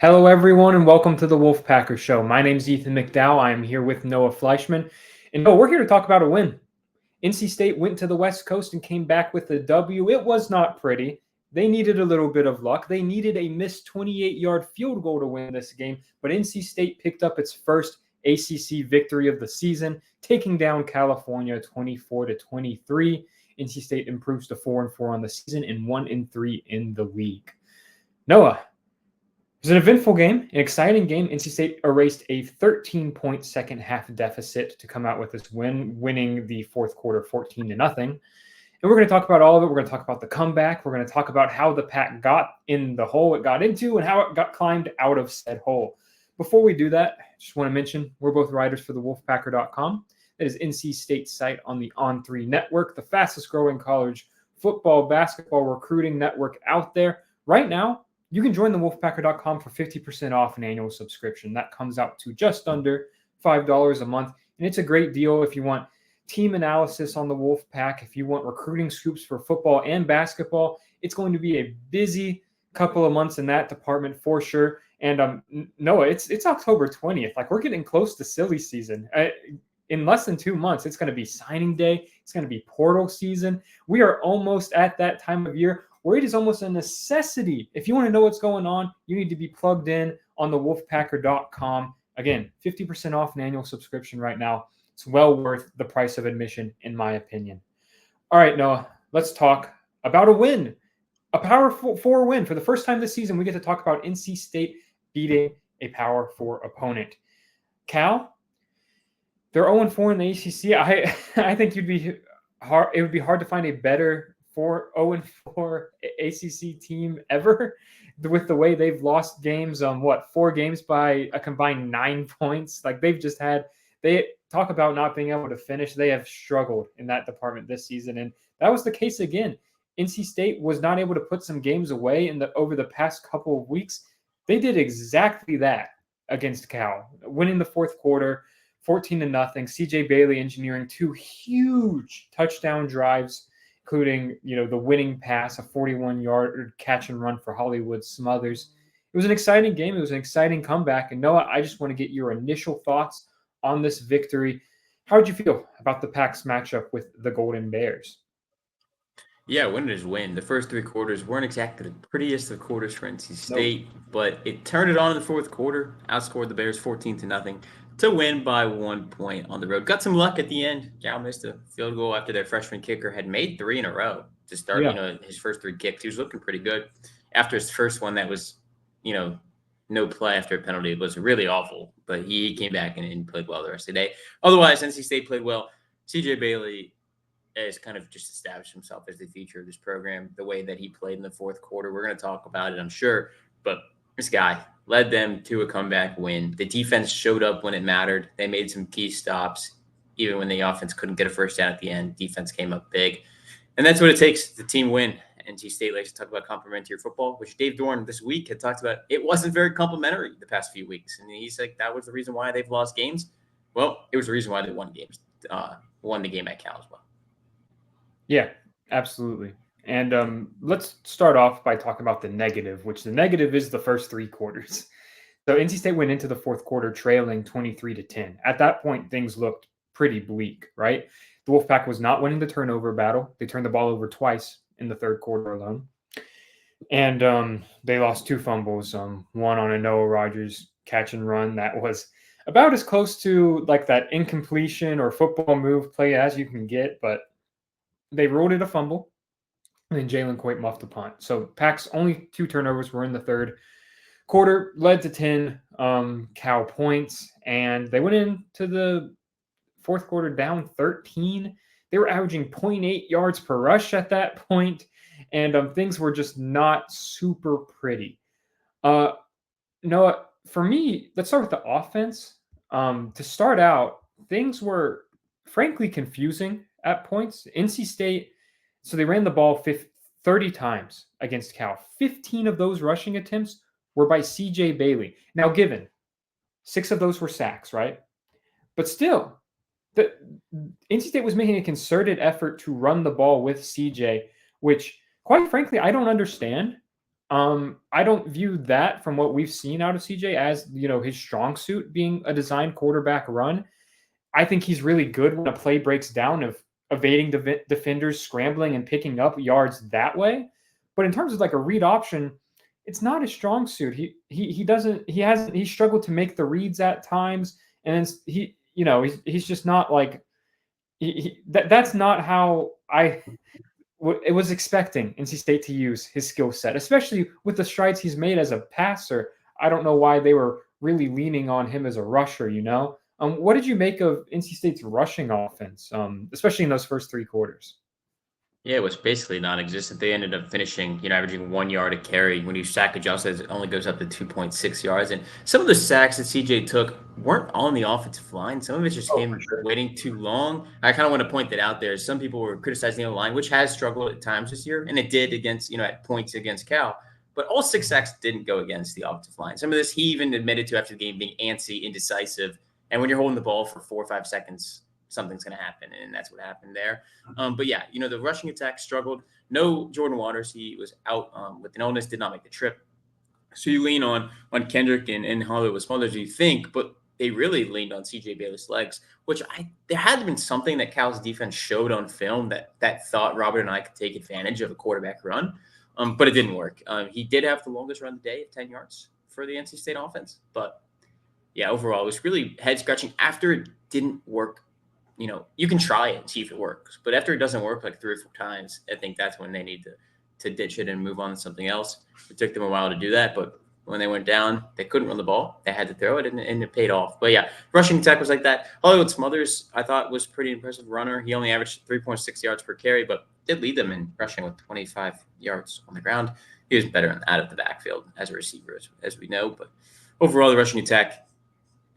Hello, everyone, and welcome to the Wolfpacker Show. My name's Ethan McDowell. I am here with Noah Fleischman. And Noah, we're here to talk about a win. NC State went to the West Coast and came back with a W. It was not pretty. They needed a little bit of luck. They needed a missed 28-yard field goal to win this game, but NC State picked up its first ACC victory of the season, taking down California 24-23. NC State improves to 4-4 on the season and 1-3 in the league. Noah, it was an eventful game, an exciting game. NC State erased a 13-point second half deficit to come out with this win, winning the fourth quarter 14-0. And we're going to talk about all of it. We're going to talk about the comeback. We're going to talk about how the Pack got in the hole it got into and how it got climbed out of said hole. Before we do that, I just want to mention we're both writers for the Wolfpacker.com. That is NC State's site on the On3 network, the fastest growing college football, basketball recruiting network out there. Right now, you can join the Wolfpacker.com for 50% off an annual subscription. That comes out to just under $5 a month. And it's a great deal if you want team analysis on the Wolfpack, if you want recruiting scoops for football and basketball. It's going to be a busy couple of months in that department for sure. And Noah, it's October 20th. Like, we're getting close to silly season. In less than 2 months, it's going to be signing day. It's going to be portal season. We are almost at that time of year where it is almost a necessity. If you want to know what's going on, you need to be plugged in on the Wolfpacker.com. Again, 50% off an annual subscription right now. It's well worth the price of admission, in my opinion. All right, Noah, let's talk about a win. A Power 4 win. For the first time this season, we get to talk about NC State beating a Power 4 opponent. Cal, they're 0-4 in the ACC. I think it would be hard to find a better 0-4 ACC team ever, with the way they've lost games on 4 games by a combined 9 points. Like, they talk about not being able to finish. They have struggled in that department this season, and that was the case again. NC State was not able to put some games away over the past couple of weeks. They did exactly that against Cal, winning the fourth quarter 14-0. CJ Bailey engineering 2 huge touchdown drives, including, the winning pass, a 41-yard catch and run for Hollywood Smothers. It was an exciting game. It was an exciting comeback. And Noah, I just want to get your initial thoughts on this victory. How did you feel about the Pack's matchup with the Golden Bears? Yeah, win is win. The first 3 quarters weren't exactly the prettiest of quarters for NC State, but it turned it on in the fourth quarter, outscored the Bears 14-0 to win by 1 point on the road. Got some luck at the end. Cal missed a field goal after their freshman kicker had made 3 in a row to start, his first 3 kicks. He was looking pretty good. After his first one that was, no play after a penalty, it was really awful, but he came back and played well the rest of the day. Otherwise, NC State played well. CJ Bailey has kind of just established himself as the feature of this program, the way that he played in the fourth quarter. We're going to talk about it, I'm sure, but this guy led them to a comeback win. The defense showed up when it mattered. They made some key stops, even when the offense couldn't get a first down at the end. Defense came up big, and that's what it takes. The team win. NC State likes to talk about complimentary football, which Dave Dorn this week had talked about. It wasn't very complimentary the past few weeks, and he's like, that was the reason why they've lost games. Well, it was the reason why they won the game at Cal as well. Yeah, absolutely. And let's start off by talking about the negative, which the negative is the first 3 quarters. So NC State went into the fourth quarter trailing 23-10. At that point, things looked pretty bleak, right? The Wolfpack was not winning the turnover battle. They turned the ball over twice in the third quarter alone. And they lost 2 fumbles, one on a Noah Rogers catch and run that was about as close to like that incompletion or football move play as you can get, but they ruled it a fumble. And then Jalen Coit muffed the punt. So Pack's only 2 turnovers were in the third quarter, led to 10 Cal points, and they went into the fourth quarter down 13. They were averaging 0.8 yards per rush at that point, and things were just not super pretty. Noah, for me, let's start with the offense. To start out, things were frankly confusing at points. NC State, so they ran the ball 30 times against Cal. 15 of those rushing attempts were by CJ Bailey. Now, given 6 of those were sacks, right? But still, the NC State was making a concerted effort to run the ball with CJ, which, quite frankly, I don't understand. I don't view that from what we've seen out of CJ as, his strong suit being a design quarterback run. I think he's really good when a play breaks down of evading defenders, scrambling and picking up yards that way. But in terms of like a read option, it's not his strong suit. He doesn't he struggled to make the reads at times, and he's just not like that's not how it was expecting NC State to use his skill set, especially with the strides he's made as a passer. I don't know why they were really leaning on him as a rusher, What did you make of NC State's rushing offense, especially in those first three quarters? Yeah, it was basically non-existent. They ended up finishing, averaging 1 yard a carry. When you sack adjusted, it only goes up to 2.6 yards. And some of the sacks that CJ took weren't on the offensive line. Some of it's just Oh, for him sure. waiting too long. I kind of want to point that out there. Some people were criticizing the line, which has struggled at times this year, and it did against, at points against Cal. But all 6 sacks didn't go against the offensive line. Some of this he even admitted to after the game being antsy, indecisive. And when you're holding the ball for 4 or 5 seconds, something's going to happen. And that's what happened there. But yeah, the rushing attack struggled. No Jordan Waters. He was out with an illness, did not make the trip. So you lean on Kendrick and Hollywood as smaller as you think, but they really leaned on CJ Bayless' legs, which there had been something that Cal's defense showed on film that thought Robert and I could take advantage of a quarterback run, but it didn't work. He did have the longest run of the day at 10 yards for the NC State offense, but yeah, overall it was really head scratching after it didn't work. You can try it and see if it works, but after it doesn't work like 3 or 4 times, I think that's when they need to ditch it and move on to something else. It took them a while to do that, but when they went down, they couldn't run the ball. They had to throw it, and it paid off. But yeah, rushing attack was like that. Hollywood Smothers, I thought, was pretty impressive runner. He only averaged 3.6 yards per carry, but did lead them in rushing with 25 yards on the ground. He was better out of the backfield as a receiver, as we know. But overall, the rushing attack,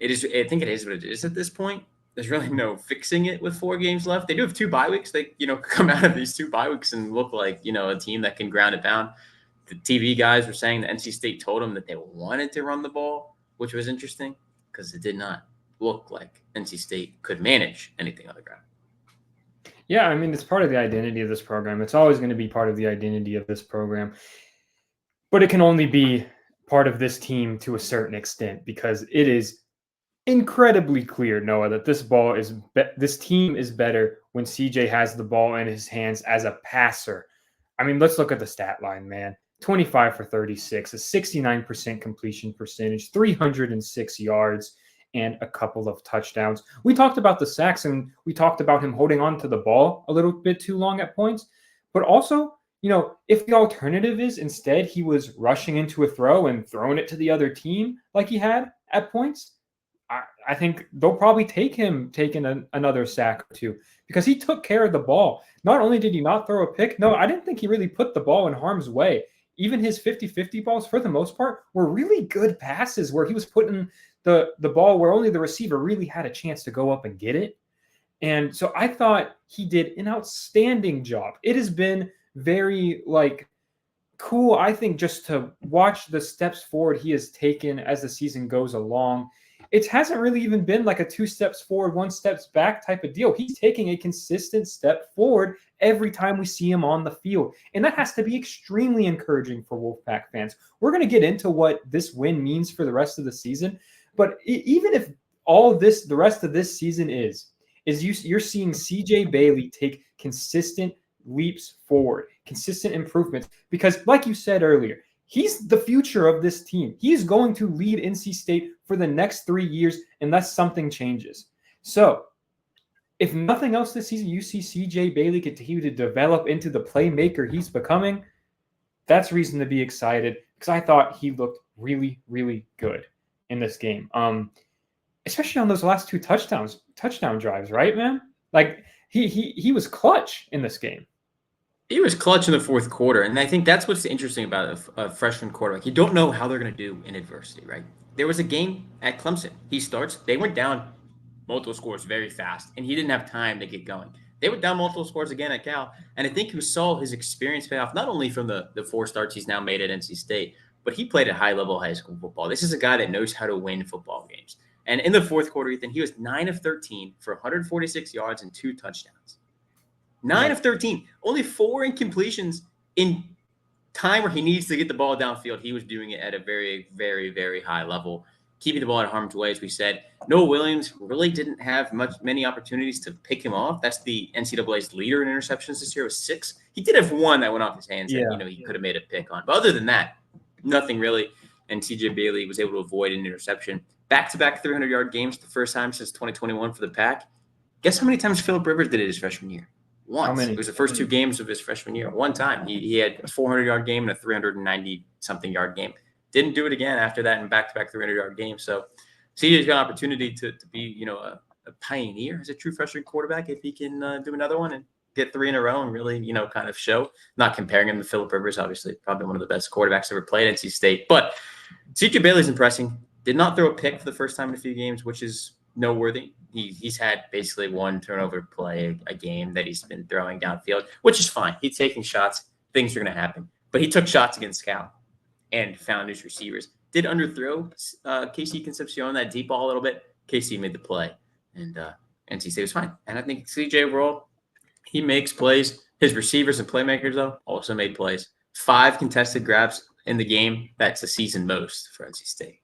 I think it is what it is at this point. There's really no fixing it with 4 games left. They do have 2 bye weeks. They, come out of these 2 bye weeks and look like, a team that can ground it pound. The TV guys were saying that NC State told them that they wanted to run the ball, which was interesting because it did not look like NC State could manage anything on the ground. Yeah, I mean, it's part of the identity of this program. It's always going to be part of the identity of this program. But it can only be part of this team to a certain extent because it is incredibly clear, Noah, that this team is better when CJ has the ball in his hands as a passer. I mean, let's look at the stat line, man. 25 for 36, a 69% completion percentage, 306 yards, and a couple of touchdowns. We talked about the sacks and we talked about him holding on to the ball a little bit too long at points, but also, if the alternative is instead he was rushing into a throw and throwing it to the other team like he had at points, I think they'll probably take him taking another sack or 2 because he took care of the ball. Not only did he not throw a pick, no, I didn't think he really put the ball in harm's way. Even his 50-50 balls, for the most part, were really good passes where he was putting the ball where only the receiver really had a chance to go up and get it. And so I thought he did an outstanding job. It has been very cool, I think, just to watch the steps forward he has taken as the season goes along. It hasn't really even been like a 2 steps forward, 1 steps back type of deal. He's taking a consistent step forward every time we see him on the field. And that has to be extremely encouraging for Wolfpack fans. We're going to get into what this win means for the rest of the season. But even if the rest of this season is you're seeing CJ Bailey take consistent leaps forward, consistent improvements, because like you said earlier, he's the future of this team. He's going to lead NC State for the next 3 years unless something changes. So if nothing else this season, you see CJ Bailey continue to develop into the playmaker he's becoming, that's reason to be excited because I thought he looked really, really good in this game. Especially on those last 2 touchdown drives, right, man? Like he was clutch in this game. He was clutch in the 4th quarter, and I think that's what's interesting about a freshman quarterback. You don't know how they're going to do in adversity, right? There was a game at Clemson. He starts. They went down multiple scores very fast, and he didn't have time to get going. They went down multiple scores again at Cal, and I think you saw his experience pay off, not only from the 4 starts he's now made at NC State, but he played at high-level high school football. This is a guy that knows how to win football games. And in the 4th quarter, Ethan, he was 9 of 13 for 146 yards and 2 touchdowns. 9 of 13, only 4 incompletions in time where he needs to get the ball downfield, he was doing it at a very, very, very high level, keeping the ball out of harm's way, as we said. Noah Williams really didn't have many opportunities to pick him off. That's the NCAA's leader in interceptions this year with 6. He did have one that went off his hands that he could have made a pick on. But other than that, nothing really. And TJ Bailey was able to avoid an interception. Back-to-back 300-yard games, the first time since 2021 for the Pack. Guess how many times Phillip Rivers did it his freshman year? Once. How many? It was the first 2 games of his freshman year. One time. He had a 400-yard game and a 390-something yard game. Didn't do it again after that in back-to-back 300-yard games. So CJ's got an opportunity to be, a pioneer as a true freshman quarterback if he can do another one and get 3 in a row and really, kind of show. Not comparing him to Phillip Rivers, obviously, probably one of the best quarterbacks ever played at NC State. But CJ Bailey's impressing. Did not throw a pick for the first time in a few games, which is noteworthy. He's had basically 1 turnover play a game that he's been throwing downfield, which is fine. He's taking shots. Things are going to happen. But he took shots against Cal and found his receivers. Did underthrow KC Concepcion that deep ball a little bit. KC made the play, and NC State was fine. And I think CJ overall, he makes plays. His receivers and playmakers, though, also made plays. 5 contested grabs in the game. That's the season most for NC State.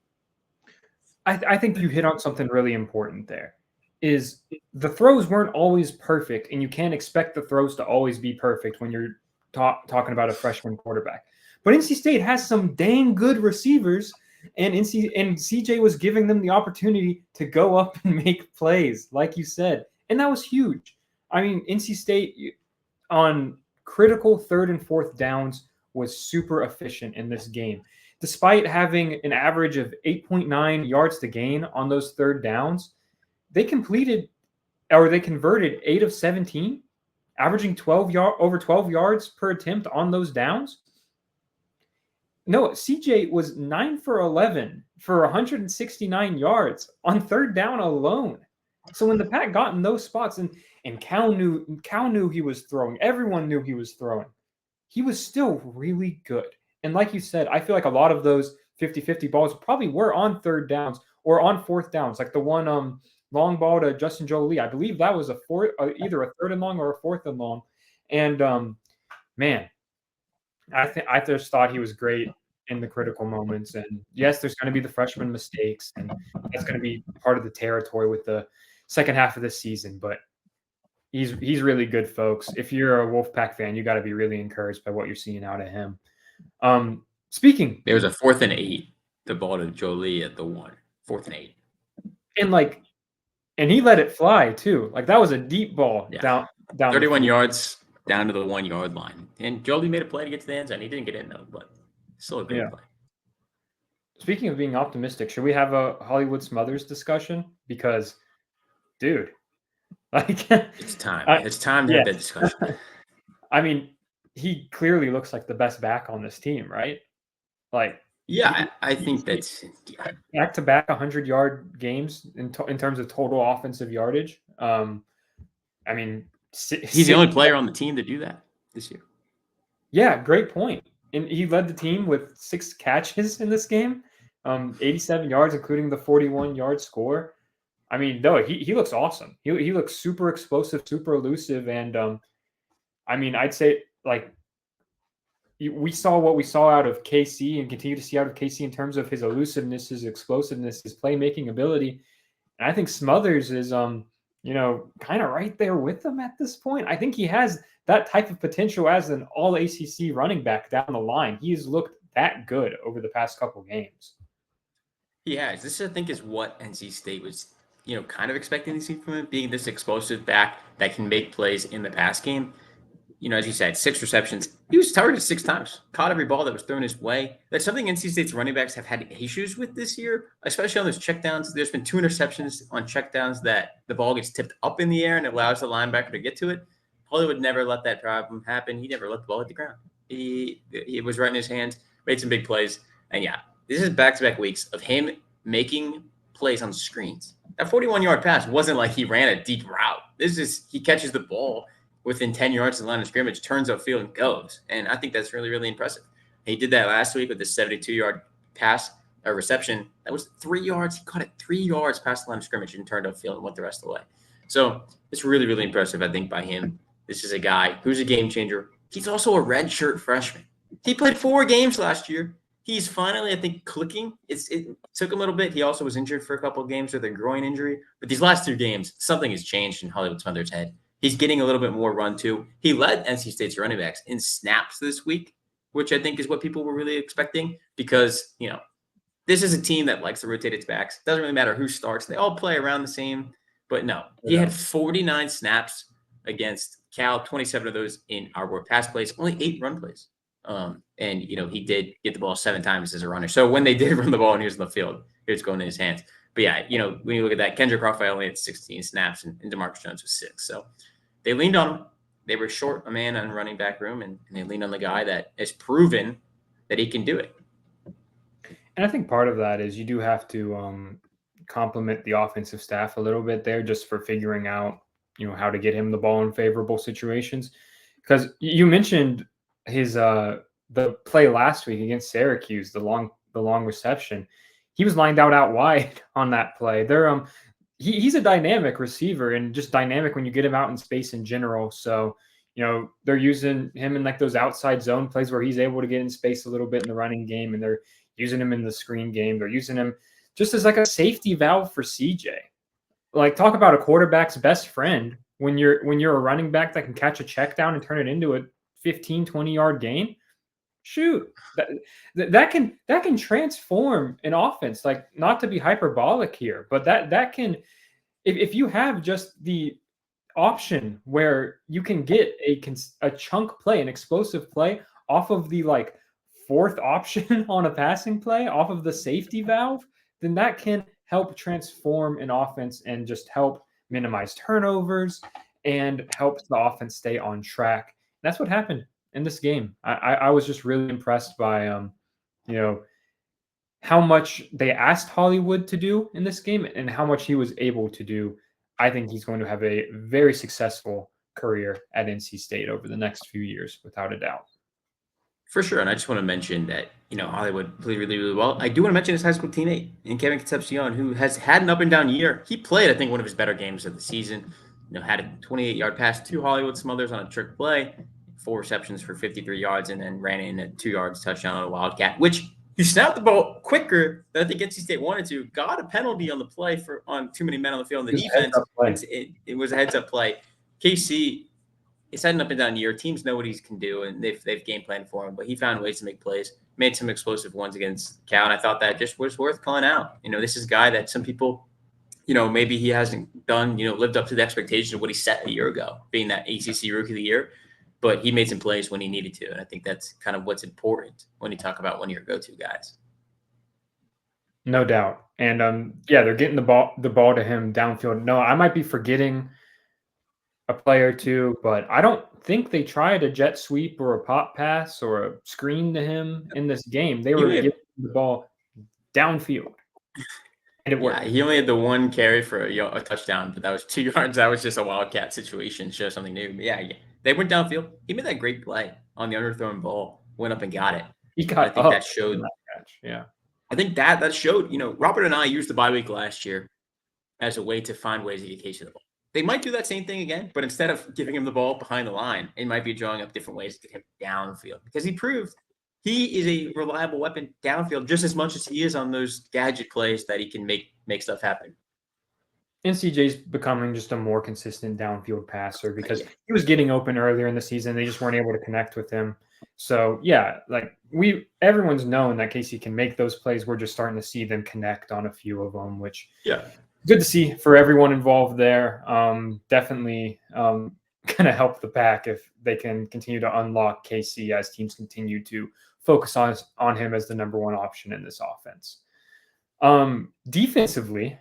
I think you hit on something really important there. Is the throws weren't always perfect, and you can't expect the throws to always be perfect when you're talking about a freshman quarterback. But NC State has some dang good receivers, and CJ was giving them the opportunity to go up and make plays, like you said, and that was huge. I mean, NC State on critical 3rd and 4th downs was super efficient in this game. Despite having an average of 8.9 yards to gain on those 3rd downs, they converted 8 of 17, averaging over 12 yards per attempt on those downs. No, CJ was 9 for 11 for 169 yards on 3rd down alone. So when the Pack got in those spots, and Cal knew he was throwing, everyone knew he was throwing, he was still really good. And like you said, I feel like a lot of those 50-50 balls probably were on 3rd downs or on 4th downs, like the one long ball to Justin Jolie. I believe that was either a 3rd and long or a 4th and long. And man, I just thought he was great in the critical moments. And yes, there's going to be the freshman mistakes, and that's going to be part of the territory with the second half of this season. But he's really good, folks. If you're a Wolfpack fan, you got to be really encouraged by what you're seeing out of him. Speaking, there was a 4th and 8, the ball to Jolie at the 1, 4th and 8, and he let it fly too. Like that was a deep ball down 31 yards down to the 1 yard line, and Jolie made a play to get to the end zone. He didn't get in though, but still a great play. Speaking of being optimistic, should we have a Hollywood Smothers discussion? Because, dude, like it's time. It's time to have that discussion. I mean, he clearly looks like the best back on this team, right? Like, I think that's back-to-back 100-yard games in terms of total offensive yardage. I mean, he's the only player on the team to do that this year. Yeah, great point. And he led the team with 6 catches in this game, 87 yards, including the 41-yard score. I mean, no, he looks awesome. He looks super explosive, super elusive, and I mean, I'd say like we saw what we saw out of KC and continue to see out of KC in terms of his elusiveness, his explosiveness, his playmaking ability. And I think Smothers is kind of right there with them at this point. I think he has that type of potential as an all ACC running back down the line. He's looked that good over the past couple games. He has. This, I think, is what NC State was, kind of expecting to see from him, being this explosive back that can make plays in the pass game. As you said, 6 receptions. He was targeted 6 times, caught every ball that was thrown his way. That's something NC State's running backs have had issues with this year, especially on those checkdowns. There's been 2 interceptions on checkdowns that the ball gets tipped up in the air and it allows the linebacker to get to it. Hollywood never let that problem happen. He never let the ball hit the ground. He was right in his hands, made some big plays. And yeah, this is back-to-back weeks of him making plays on screens. That 41-yard pass wasn't like he ran a deep route. This is he catches the ball within 10 yards of the line of scrimmage, turns upfield and goes. And I think that's really, really impressive. He did that last week with the 72-yard pass or reception. That was 3 yards. He caught it 3 yards past the line of scrimmage and turned upfield and went the rest of the way. So it's really, really impressive, I think, by him. This is a guy who's a game changer. He's also a redshirt freshman. He played 4 games last year. He's finally, I think, clicking. It took him a little bit. He also was injured for a couple of games with a groin injury. But these last 2 games, something has changed in Hollywood Smothers' head. He's getting a little bit more run too. He led NC State's running backs in snaps this week, which I think is what people were really expecting because, this is a team that likes to rotate its backs. Doesn't really matter who starts. They all play around the same. But no, he had 49 snaps against Cal, 27 of those in our pass plays, only 8 run plays. And he did get the ball 7 times as a runner. So when they did run the ball and he was in the field, it was going in his hands. But yeah, when you look at that, Kendrick Raphael only had 16 snaps and DeMarcus Jones was 6. So they leaned on him. They were short a man on running back room, and they leaned on the guy that has proven that he can do it. And I think part of that is you do have to compliment the offensive staff a little bit there just for figuring out, how to get him the ball in favorable situations. Because you mentioned his the play last week against Syracuse, the long reception. He was lined out wide on that play. He's a dynamic receiver and just dynamic when you get him out in space in general. So, they're using him in like those outside zone plays where he's able to get in space a little bit in the running game, and they're using him in the screen game. They're using him just as like a safety valve for CJ. Like, talk about a quarterback's best friend when you're a running back that can catch a check down and turn it into a 15, 20-yard gain. Shoot, that can transform an offense. Like, not to be hyperbolic here, but that can, if you have just the option where you can get a chunk play, an explosive play off of the like 4th option on a passing play, off of the safety valve, then that can help transform an offense and just help minimize turnovers and helps the offense stay on track. And that's what happened in this game. I was just really impressed by how much they asked Hollywood to do in this game and how much he was able to do. I think he's going to have a very successful career at NC State over the next few years, without a doubt. For sure. And I just want to mention that, Hollywood played really, really well. I do want to mention his high school teammate in Kevin Concepcion, who has had an up and down year. He played, I think, one of his better games of the season. Had a 28-yard pass to Hollywood Smothers on a trick play, 4 receptions for 53 yards, and then ran in a 2 yards touchdown on a Wildcat, which he snapped the ball quicker than I think NC State wanted to. Got a penalty on the play on too many men on the field in the defense. It was a heads-up play. KC it's had an up and down year. Teams know what he can do, and they've game planned for him. But he found ways to make plays, made some explosive ones against Cal, and I thought that just was worth calling out. This is a guy that some people, maybe he hasn't done, lived up to the expectations of what he set a year ago, being that ACC Rookie of the Year. But he made some plays when he needed to, and I think that's kind of what's important when you talk about one of your go-to guys. No doubt, and they're getting the ball to him downfield. No, I might be forgetting a play or two, but I don't think they tried a jet sweep or a pop pass or a screen to him in this game. They were giving the ball downfield, and it worked. Yeah, he only had the 1 carry for a touchdown, but that was 2 yards. That was just a Wildcat situation. Show something new. But yeah, they went downfield. He made that great play on the underthrown ball. Went up and got it. I think that showed. That catch. Yeah, I think that showed. Robert and I used the bye week last year as a way to find ways to get Casey the ball. They might do that same thing again, but instead of giving him the ball behind the line, it might be drawing up different ways to get him downfield because he proved he is a reliable weapon downfield just as much as he is on those gadget plays that he can make stuff happen. NCJ's becoming just a more consistent downfield passer because he was getting open earlier in the season. They just weren't able to connect with him. So yeah, like everyone's known that Casey can make those plays. We're just starting to see them connect on a few of them, which good to see for everyone involved there. Definitely going to help the pack if they can continue to unlock Casey as teams continue to focus on him as the number 1 option in this offense. Defensively,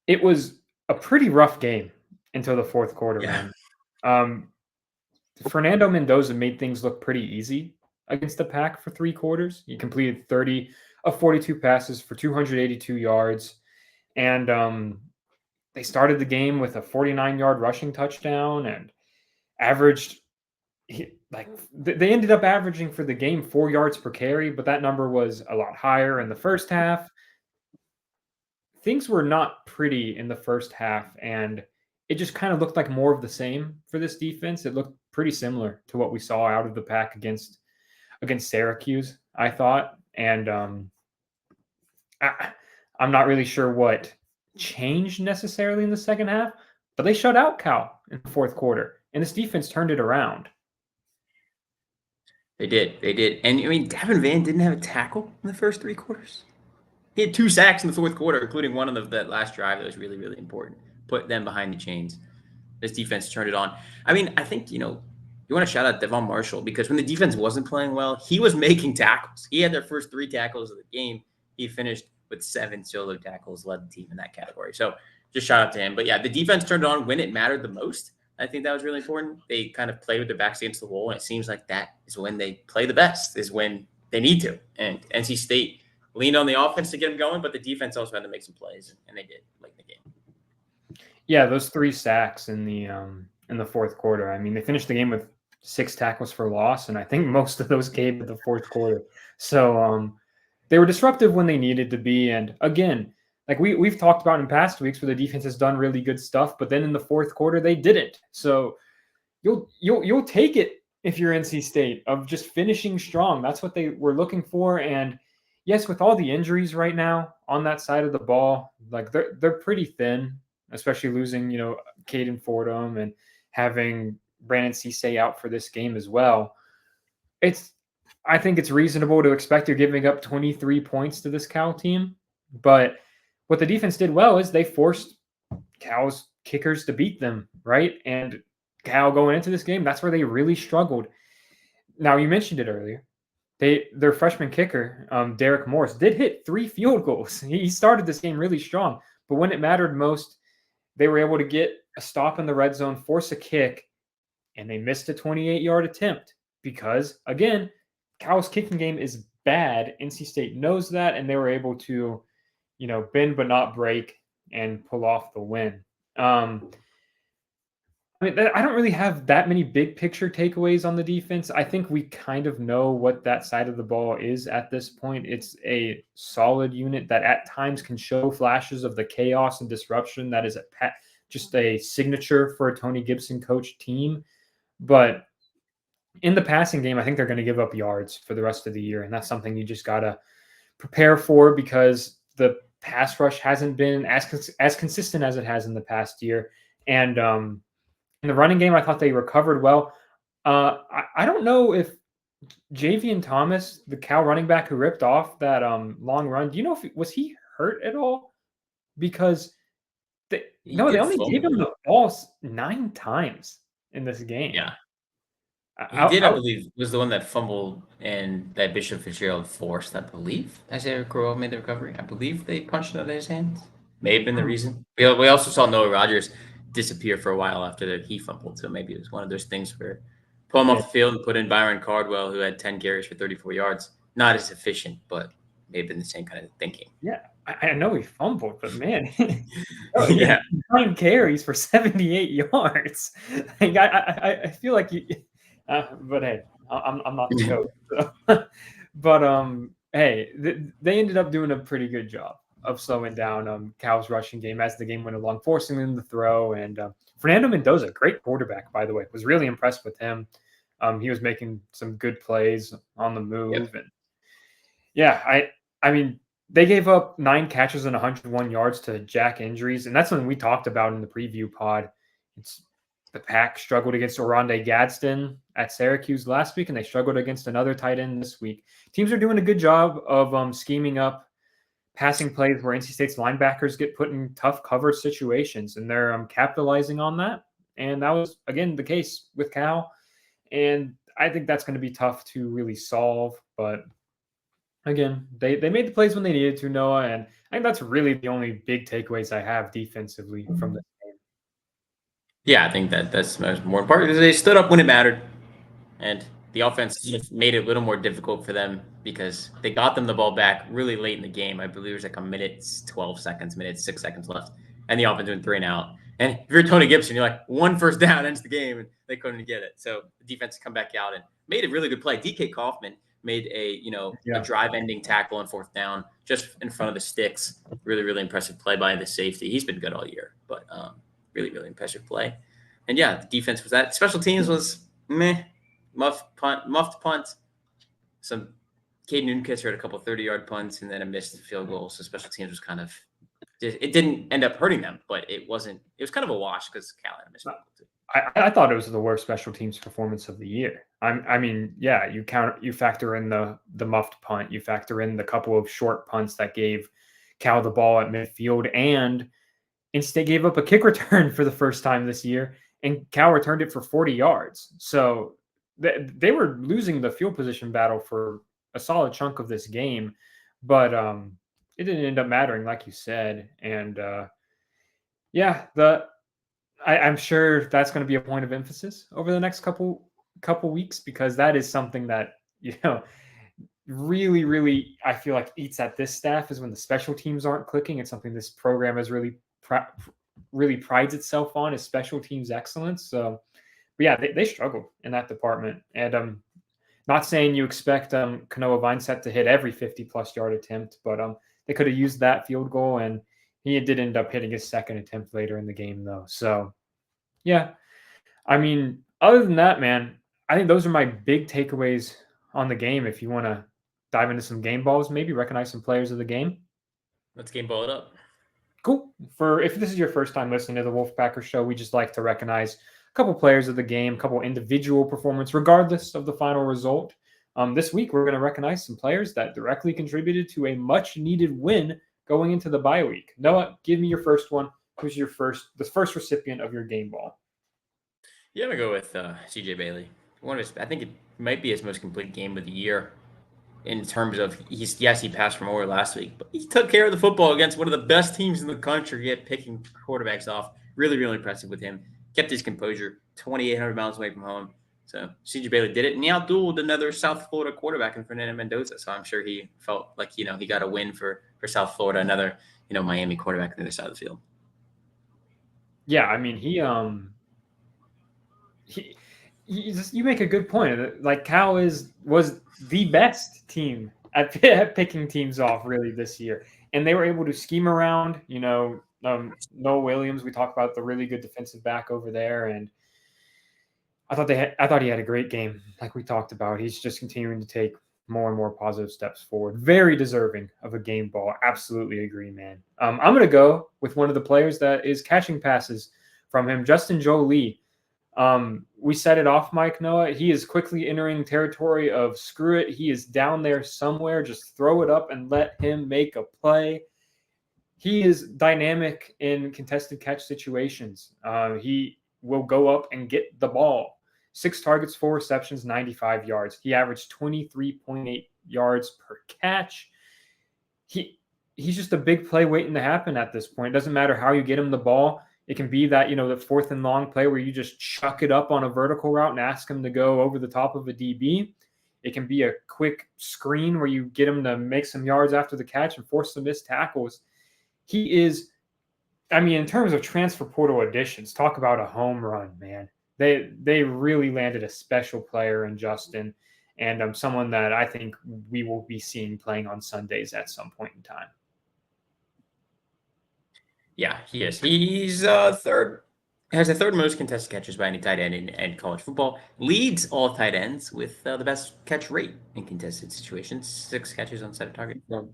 it was a pretty rough game until the 4th quarter, man. Fernando Mendoza made things look pretty easy against the pack for 3 quarters. He completed 30 of 42 passes for 282 yards. And they started the game with a 49-yard rushing touchdown and they ended up averaging for the game 4 yards per carry, but that number was a lot higher in the first half. Things were not pretty in the first half, and it just kind of looked like more of the same for this defense. It looked pretty similar to what we saw out of the pack against against Syracuse, I thought. And I'm not really sure what changed necessarily in the second half, but they shut out Cal in the fourth quarter, and this defense turned it around. They did. They did. And I mean, Davin Van didn't have a tackle in the first 3 quarters. He had 2 sacks in the fourth quarter, including one on that last drive that was really, really important. Put them behind the chains. This defense turned it on. I mean, I think, you want to shout out Devon Marshall because when the defense wasn't playing well, he was making tackles. He had their first 3 tackles of the game. He finished with 7 solo tackles, led the team in that category. So just shout out to him. But yeah, the defense turned it on when it mattered the most. I think that was really important. They kind of played with their backs against the wall, and it seems like that is when they play the best, is when they need to. And NC State leaned on the offense to get them going, but the defense also had to make some plays, and they did late in the game. Yeah, those 3 sacks in the fourth quarter. I mean, they finished the game with 6 tackles for loss, and I think most of those came in the fourth quarter. So they were disruptive when they needed to be. And again, like we've talked about in past weeks where the defense has done really good stuff, but then in the fourth quarter they didn't. So you'll take it if you're NC State of just finishing strong. That's what they were looking for. And yes, with all the injuries right now on that side of the ball, like they're pretty thin, especially losing, Caden Fordham and having Brandon Cisse out for this game as well. I think it's reasonable to expect you're giving up 23 points to this Cal team. But what the defense did well is they forced Cal's kickers to beat them, right? And Cal going into this game, that's where they really struggled. Now, you mentioned it earlier. Their freshman kicker, Derek Morris, did hit 3 field goals. He started this game really strong. But when it mattered most, they were able to get a stop in the red zone, force a kick, and they missed a 28-yard attempt because, again, Cal's kicking game is bad. NC State knows that, and they were able to, bend but not break and pull off the win. I don't really have that many big picture takeaways on the defense. I think we kind of know what that side of the ball is at this point. It's a solid unit that at times can show flashes of the chaos and disruption that is just a signature for a Tony Gibson coach team. But in the passing game, I think they're going to give up yards for the rest of the year. And that's something you just got to prepare for because the pass rush hasn't been as consistent as it has in the past year. And in the running game, I thought they recovered well. I don't know if Javian Thomas, the Cal running back who ripped off that long run, do you know was he hurt at all? Because they only gave him the ball 9 times in this game. Yeah. I believe, was the one that fumbled and that Bishop Fitzgerald forced, I believe. Isaiah Crowell made the recovery. I believe they punched it out of his hands. May have been the reason. We also saw Noah Rogers disappear for a while after that he fumbled. So maybe it was one of those things where pull him off the field and put in Byron Cardwell, who had 10 carries for 34 yards. Not as efficient, but may have been the same kind of thinking. Yeah, I know he fumbled, but man, 9 carries for 78 yards. Like, I feel like you. But hey, I'm not the coach. So. But hey, they ended up doing a pretty good job of slowing down Cal's rushing game as the game went along, forcing them to throw. And Fernando Mendoza, great quarterback, by the way, was really impressed with him. He was making some good plays on the move. Yep. And yeah, I mean, they gave up 9 catches and 101 yards to jack injuries. And that's something we talked about in the preview pod. The Pack struggled against Oronde Gadsden at Syracuse last week, and they struggled against another tight end this week. Teams are doing a good job of scheming up passing plays where NC State's linebackers get put in tough coverage situations, and they're capitalizing on that. And that was, again, the case with Cal. And I think that's going to be tough to really solve. But, again, they made the plays when they needed to, Noah, and I think that's really the only big takeaways I have defensively from this game. Yeah, I think that's more important because they stood up when it mattered, and the offense just made it a little more difficult for them because they got them the ball back really late in the game. I believe it was like a minute, 6 seconds left, and the offense went 3 and out. And if you're Tony Gibson, you're like 1 first down ends the game, and they couldn't get it. So the defense come back out and made a really good play. DK Kaufman made a drive-ending tackle on 4th down just in front of the sticks. Really, really impressive play by the safety. He's been good all year, but really, really impressive play. And yeah, the defense was that. Special teams was meh, muffed punt. some Cade Newcastle had a couple 30-yard punts and then a missed field goal. So special teams was kind of it didn't end up hurting them, but it wasn't. It was kind of a wash because Cal had a missed field goal too. I thought it was the worst special teams performance of the year. I mean, yeah, you factor in the muffed punt, you factor in the couple of short punts that gave Cal the ball at midfield, and State gave up a kick return for the first time this year, and Cal returned it for 40 yards. So they were losing the field position battle for a solid chunk of this game, but it didn't end up mattering, like you said. And yeah, I'm sure that's going to be a point of emphasis over the next couple weeks, because that is something that really I feel like eats at this staff, is when the special teams aren't clicking. It's something this program has really prides itself on, is special teams excellence. So, but yeah, they struggled in that department. And not saying you expect Kanoa Vineset to hit every 50+ yard attempt, but they could have used that field goal, and he did end up hitting his second attempt later in the game, though. So, yeah, I mean, other than that, man, I think those are my big takeaways on the game. If you want to dive into some game balls, maybe recognize some players of the game. Let's game ball it up. Cool. If this is your first time listening to the Wolfpacker show, we just like to recognize a couple players of the game, a couple individual performance, regardless of the final result. This week, we're going to recognize some players that directly contributed to a much-needed win going into the bye week. Noah, give me your first one. Who's the first recipient of your game ball? Yeah, I'm gonna go with CJ Bailey. I think it might be his most complete game of the year. In terms of he passed for more last week, but he took care of the football against one of the best teams in the country, yet picking quarterbacks off. Really, really impressive with him. Kept his composure, 2,800 miles away from home. So CJ Bailey did it, and he outdueled another South Florida quarterback in Fernando Mendoza. So I'm sure he felt like he got a win for South Florida, another Miami quarterback on the other side of the field. Yeah, I mean you make a good point. Like Cal was the best team at picking teams off really this year, and they were able to scheme around. Noah Williams. We talked about the really good defensive back over there, and I thought he had a great game. Like we talked about, he's just continuing to take more and more positive steps forward. Very deserving of a game ball. Absolutely agree, man. I'm gonna go with one of the players that is catching passes from him, Justin Jolie. We set it off, Mike Noah. He is quickly entering territory of screw it. He is down there somewhere. Just throw it up and let him make a play. He is dynamic in contested catch situations. He will go up and get the ball. 6 targets, 4 receptions, 95 yards. He averaged 23.8 yards per catch. He's just a big play waiting to happen at this point. It doesn't matter how you get him the ball. It can be that, the 4th and long play where you just chuck it up on a vertical route and ask him to go over the top of a DB. It can be a quick screen where you get him to make some yards after the catch and force some missed tackles. He is, I mean, in terms of transfer portal additions, talk about a home run, man. They really landed a special player in Justin, and someone that I think we will be seeing playing on Sundays at some point in time. Yeah, he is. He's third. Has the third most contested catches by any tight end in college football. Leads all tight ends with the best catch rate in contested situations. 6 catches on set of target. So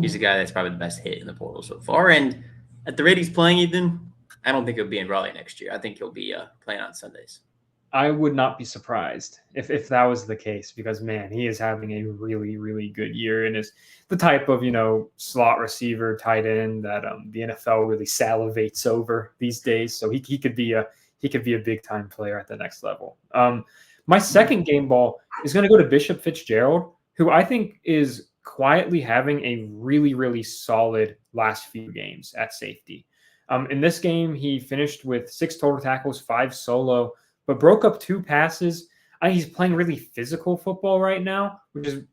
he's the guy that's probably the best hit in the portal so far. And at the rate he's playing, Ethan, I don't think he'll be in Raleigh next year. I think he'll be playing on Sundays. I would not be surprised if that was the case, because man, he is having a really, really good year and is the type of slot receiver, tight end that the NFL really salivates over these days. So he could be a big time player at the next level. My second game ball is going to go to Bishop Fitzgerald, who I think is quietly having a really, really solid last few games at safety. In this game, he finished with 6 total tackles, 5 solo, but broke up 2 passes. He's playing really physical football right now, which is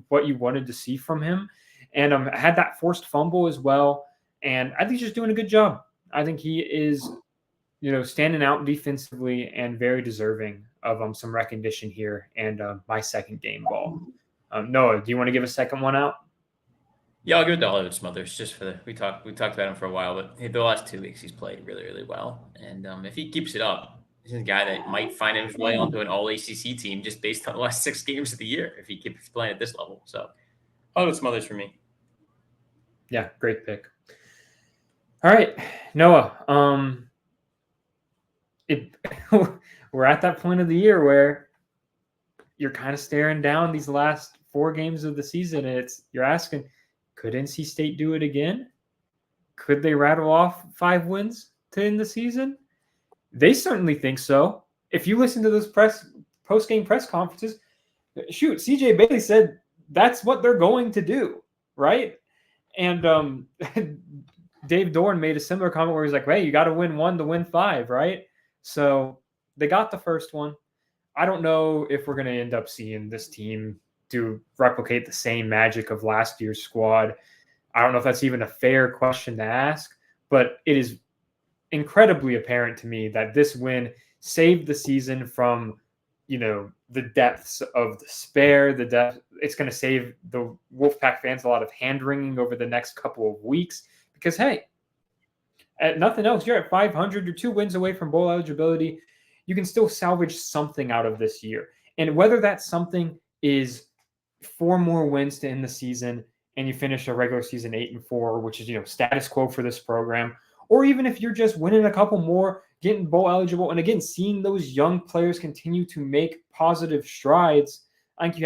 what you wanted to see from him. And had that forced fumble as well. And I think he's just doing a good job. I think he is, standing out defensively and very deserving of some recognition here. And my second game ball. Noah, do you want to give a second one out? Yeah, I'll give it to Oliver Smothers. Just for we talked about him for a while, but the last 2 weeks he's played really, really well. And if he keeps it up, This is a guy that might find his way onto an all ACC team just based on the last 6 games of the year if he keeps playing at this level. So I'll go Smothers for me. Yeah, great pick. All right, Noah. We're at that point of the year where you're kind of staring down these last 4 games of the season, and you're asking, could NC State do it again? Could they rattle off 5 wins to end the season? They certainly think so. If you listen to those post-game press conferences, shoot, CJ Bailey said that's what they're going to do, right? And Dave Dorn made a similar comment where he's like, hey, you got to win 1 to win 5, right? So they got the first one. I don't know if we're going to end up seeing this team replicate the same magic of last year's squad. I don't know if that's even a fair question to ask, but it is incredibly apparent to me that this win saved the season from, the depths of despair, it's going to save the Wolfpack fans a lot of hand-wringing over the next couple of weeks because, hey, at nothing else, you're at 500, you're 2 wins away from bowl eligibility. You can still salvage something out of this year. And whether that something is 4 more wins to end the season and you finish a regular season 8-4, which is, status quo for this program, or even if you're just winning a couple more, getting bowl eligible, and again, seeing those young players continue to make positive strides, I think you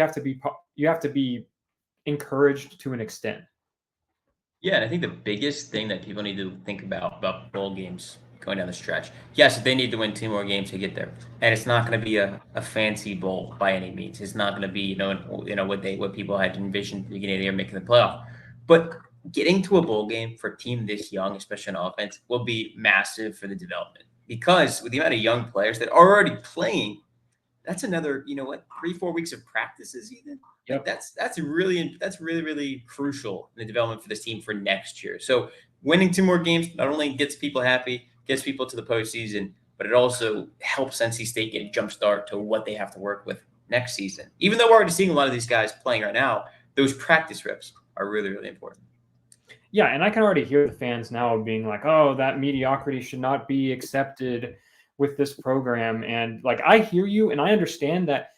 have to be encouraged to an extent. Yeah, and I think the biggest thing that people need to think about bowl games going down the stretch, yes, they need to win 2 more games to get there, and it's not going to be a fancy bowl by any means. It's not going to be what people had envisioned at the beginning of the year making the playoff, but getting to a bowl game for a team this young, especially on offense, will be massive for the development because with the amount of young players that are already playing, that's another 3-4 weeks of practices even. Yep. That's really crucial in the development for this team for next year. So winning 2 more games not only gets people happy, gets people to the postseason, but it also helps NC State get a jump start to what they have to work with next season. Even though we're already seeing a lot of these guys playing right now, those practice reps are really important. Yeah, and I can already hear the fans now being like, oh, that mediocrity should not be accepted with this program. And like, I hear you and I understand that,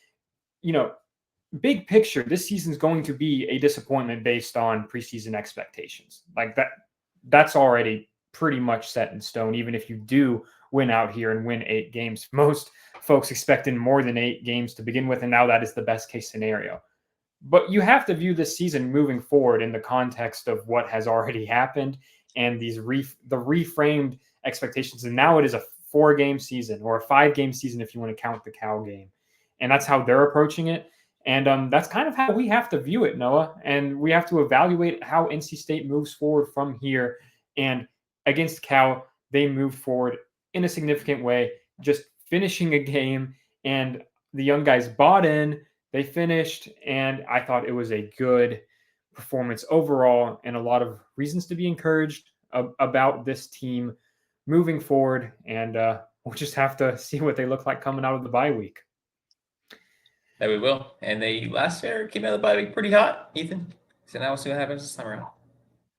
big picture, this season's going to be a disappointment based on preseason expectations. Like that's already pretty much set in stone, even if you do win out here and win 8 games. Most folks expected more than 8 games to begin with, and now that is the best case scenario. But you have to view this season moving forward in the context of what has already happened and the reframed expectations. And now it is a 4-game season or a 5-game season if you want to count the Cal game. And that's how they're approaching it. And that's kind of how we have to view it, Noah. And we have to evaluate how NC State moves forward from here. And against Cal, they move forward in a significant way, just finishing a game. And the young guys bought in. They finished, and I thought it was a good performance overall and a lot of reasons to be encouraged about this team moving forward. And we'll just have to see what they look like coming out of the bye week. That we will. And they last year came out of the bye week pretty hot, Ethan. So now we'll see what happens this time around.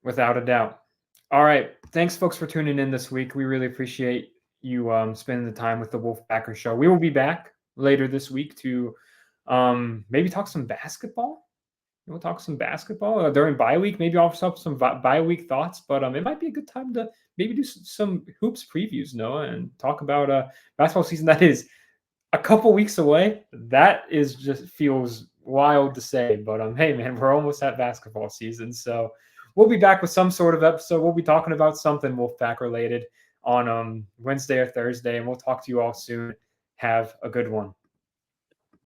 Without a doubt. All right. Thanks, folks, for tuning in this week. We really appreciate you spending the time with the Wolfpacker Show. We will be back later this week to maybe talk some basketball. We'll talk some basketball during bye week. Maybe offer up some bye week thoughts, but it might be a good time to maybe do some hoops previews, Noah, and talk about basketball season that is a couple weeks away. That is just feels wild to say, but hey, man, we're almost at basketball season, so we'll be back with some sort of episode. We'll be talking about something Wolfpack related on Wednesday or Thursday, and we'll talk to you all soon. Have a good one.